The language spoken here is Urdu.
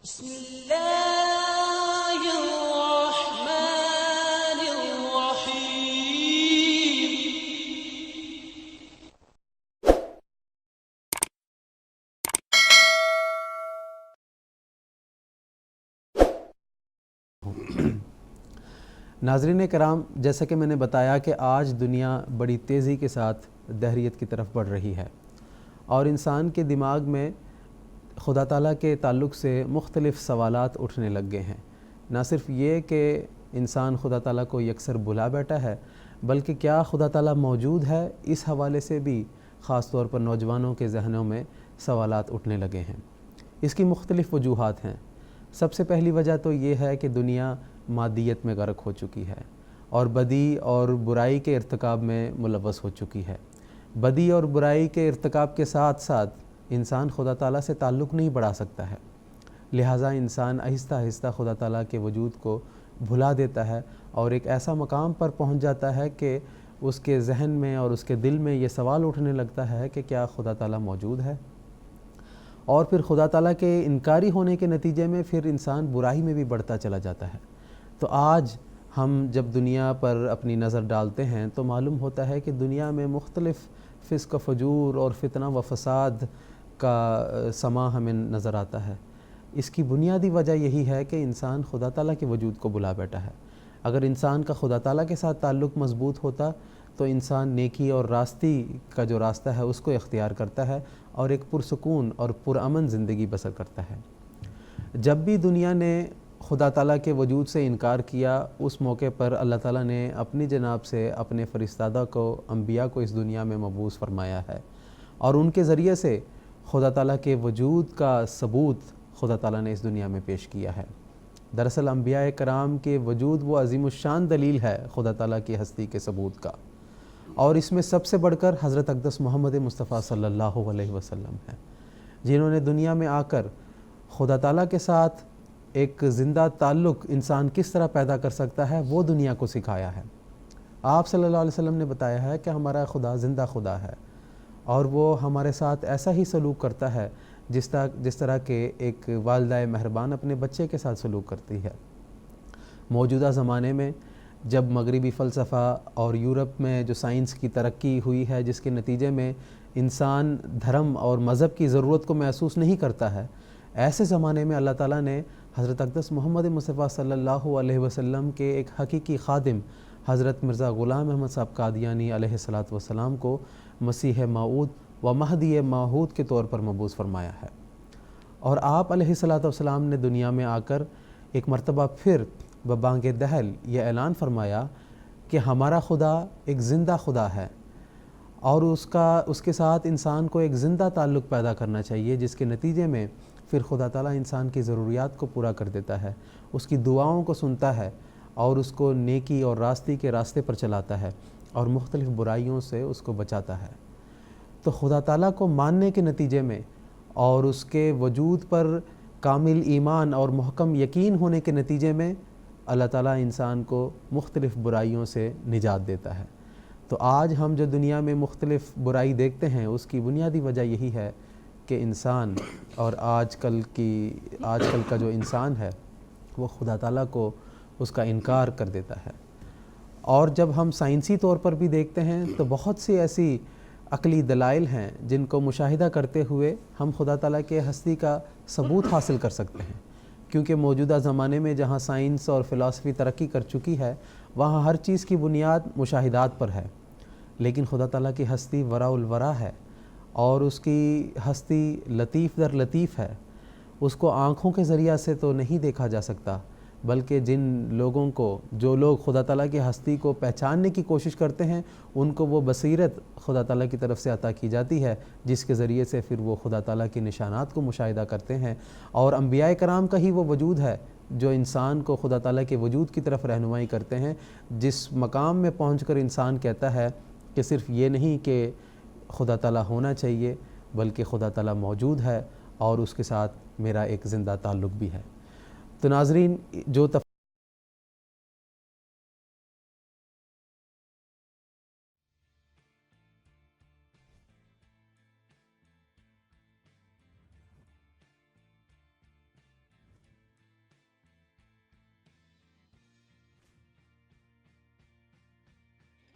بسم اللہ الرحمن الرحیم۔ ناظرین کرام، جیسا کہ میں نے بتایا کہ آج دنیا بڑی تیزی کے ساتھ دہریت کی طرف بڑھ رہی ہے اور انسان کے دماغ میں خدا تعالیٰ کے تعلق سے مختلف سوالات اٹھنے لگ گئے ہیں۔ نہ صرف یہ کہ انسان خدا تعالیٰ کو یکسر بھلا بیٹھا ہے، بلکہ کیا خدا تعالیٰ موجود ہے، اس حوالے سے بھی خاص طور پر نوجوانوں کے ذہنوں میں سوالات اٹھنے لگے ہیں۔ اس کی مختلف وجوہات ہیں۔ سب سے پہلی وجہ تو یہ ہے کہ دنیا مادیت میں غرق ہو چکی ہے اور بدی اور برائی کے ارتکاب میں ملوث ہو چکی ہے۔ بدی اور برائی کے ارتکاب کے ساتھ ساتھ انسان خدا تعالیٰ سے تعلق نہیں بڑھا سکتا ہے، لہٰذا انسان آہستہ آہستہ خدا تعالیٰ کے وجود کو بھلا دیتا ہے اور ایک ایسا مقام پر پہنچ جاتا ہے کہ اس کے ذہن میں اور اس کے دل میں یہ سوال اٹھنے لگتا ہے کہ کیا خدا تعالیٰ موجود ہے؟ اور پھر خدا تعالیٰ کے انکاری ہونے کے نتیجے میں پھر انسان برائی میں بھی بڑھتا چلا جاتا ہے۔ تو آج ہم جب دنیا پر اپنی نظر ڈالتے ہیں تو معلوم ہوتا ہے کہ دنیا میں مختلف فسق و فجور اور فتنہ و فساد کا سما ہمیں نظر آتا ہے۔ اس کی بنیادی وجہ یہی ہے کہ انسان خدا تعالیٰ کے وجود کو بھلا بیٹھا ہے۔ اگر انسان کا خدا تعالیٰ کے ساتھ تعلق مضبوط ہوتا تو انسان نیکی اور راستی کا جو راستہ ہے اس کو اختیار کرتا ہے اور ایک پرسکون اور پرامن زندگی بسر کرتا ہے۔ جب بھی دنیا نے خدا تعالیٰ کے وجود سے انکار کیا، اس موقع پر اللہ تعالیٰ نے اپنی جناب سے اپنے فرستادہ کو، انبیاء کو اس دنیا میں مبعوث فرمایا ہے اور ان کے ذریعے سے خدا تعالیٰ کے وجود کا ثبوت خدا تعالیٰ نے اس دنیا میں پیش کیا ہے۔ دراصل انبیاء کرام کے وجود وہ عظیم الشان دلیل ہے خدا تعالیٰ کی ہستی کے ثبوت کا، اور اس میں سب سے بڑھ کر حضرت اقدس محمد مصطفیٰ صلی اللہ علیہ وسلم ہے، جنہوں نے دنیا میں آ کر خدا تعالیٰ کے ساتھ ایک زندہ تعلق انسان کس طرح پیدا کر سکتا ہے وہ دنیا کو سکھایا ہے۔ آپ صلی اللہ علیہ وسلم نے بتایا ہے کہ ہمارا خدا زندہ خدا ہے اور وہ ہمارے ساتھ ایسا ہی سلوک کرتا ہے جس طرح کہ ایک والدہ مہربان اپنے بچے کے ساتھ سلوک کرتی ہے۔ موجودہ زمانے میں جب مغربی فلسفہ اور یورپ میں جو سائنس کی ترقی ہوئی ہے، جس کے نتیجے میں انسان دھرم اور مذہب کی ضرورت کو محسوس نہیں کرتا ہے، ایسے زمانے میں اللہ تعالیٰ نے حضرت اقدس محمد مصطفیٰ صلی اللہ علیہ وسلم کے ایک حقیقی خادم حضرت مرزا غلام احمد صاحب قادیانی علیہ السلام کو مسیح موعود و مہدی موعود کے طور پر مبعوث فرمایا ہے، اور آپ علیہ السلام نے دنیا میں آ کر ایک مرتبہ پھر ببانگ دہل یہ اعلان فرمایا کہ ہمارا خدا ایک زندہ خدا ہے اور اس کے ساتھ انسان کو ایک زندہ تعلق پیدا کرنا چاہیے، جس کے نتیجے میں پھر خدا تعالیٰ انسان کی ضروریات کو پورا کر دیتا ہے، اس کی دعاؤں کو سنتا ہے اور اس کو نیکی اور راستی کے راستے پر چلاتا ہے اور مختلف برائیوں سے اس کو بچاتا ہے۔ تو خدا تعالیٰ کو ماننے کے نتیجے میں اور اس کے وجود پر کامل ایمان اور محکم یقین ہونے کے نتیجے میں اللہ تعالیٰ انسان کو مختلف برائیوں سے نجات دیتا ہے۔ تو آج ہم جو دنیا میں مختلف برائی دیکھتے ہیں، اس کی بنیادی وجہ یہی ہے کہ انسان اور آج کل کا جو انسان ہے وہ خدا تعالیٰ کو اس کا انکار کر دیتا ہے۔ اور جب ہم سائنسی طور پر بھی دیکھتے ہیں تو بہت سی ایسی عقلی دلائل ہیں جن کو مشاہدہ کرتے ہوئے ہم خدا تعالیٰ کے ہستی کا ثبوت حاصل کر سکتے ہیں، کیونکہ موجودہ زمانے میں جہاں سائنس اور فلسفی ترقی کر چکی ہے وہاں ہر چیز کی بنیاد مشاہدات پر ہے، لیکن خدا تعالیٰ کی ہستی وراء الورا ہے اور اس کی ہستی لطیف در لطیف ہے۔ اس کو آنکھوں کے ذریعہ سے تو نہیں دیکھا جا سکتا، بلکہ جو لوگ خدا تعالیٰ کی ہستی کو پہچاننے کی کوشش کرتے ہیں ان کو وہ بصیرت خدا تعالیٰ کی طرف سے عطا کی جاتی ہے، جس کے ذریعے سے پھر وہ خدا تعالیٰ کی نشانات کو مشاہدہ کرتے ہیں، اور انبیاء کرام کا ہی وہ وجود ہے جو انسان کو خدا تعالیٰ کے وجود کی طرف رہنمائی کرتے ہیں، جس مقام میں پہنچ کر انسان کہتا ہے کہ صرف یہ نہیں کہ خدا تعالیٰ ہونا چاہیے، بلکہ خدا تعالیٰ موجود ہے اور اس کے ساتھ میرا ایک زندہ تعلق بھی ہے۔ تو ناظرین، جو